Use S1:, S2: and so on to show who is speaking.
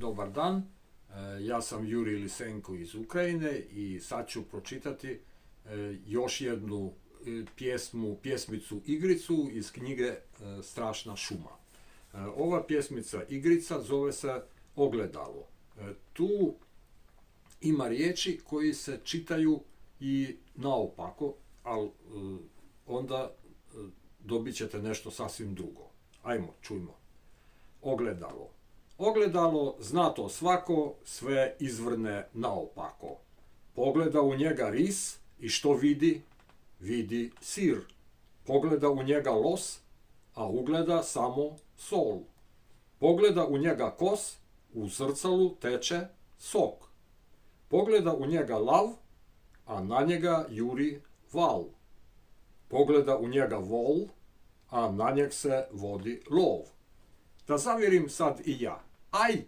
S1: dobar dan. Ja sam Jurij Lisenko iz Ukrajine i sad ću pročitati još jednu pjesmicu igricu iz knjige Strašna šuma. Ova pjesmica igrica zove se Ogledalo. Tu ima riječi koji se čitaju i naopako, ali onda dobit ćete nešto sasvim drugo. Ajmo, čujmo. Ogledalo. Ogledalo zna to svako, sve izvrne naopako. Pogleda u njega ris i što vidi? Vidi sir. Pogleda u njega los, a ugleda samo sol. Pogleda u njega kos, u zrcalu teče sok. Pogleda u njega lav, a na njega juri val. Pogleda u njega vol, a na njeg se vodi lov. Da zavjerim sad i ja. Aj!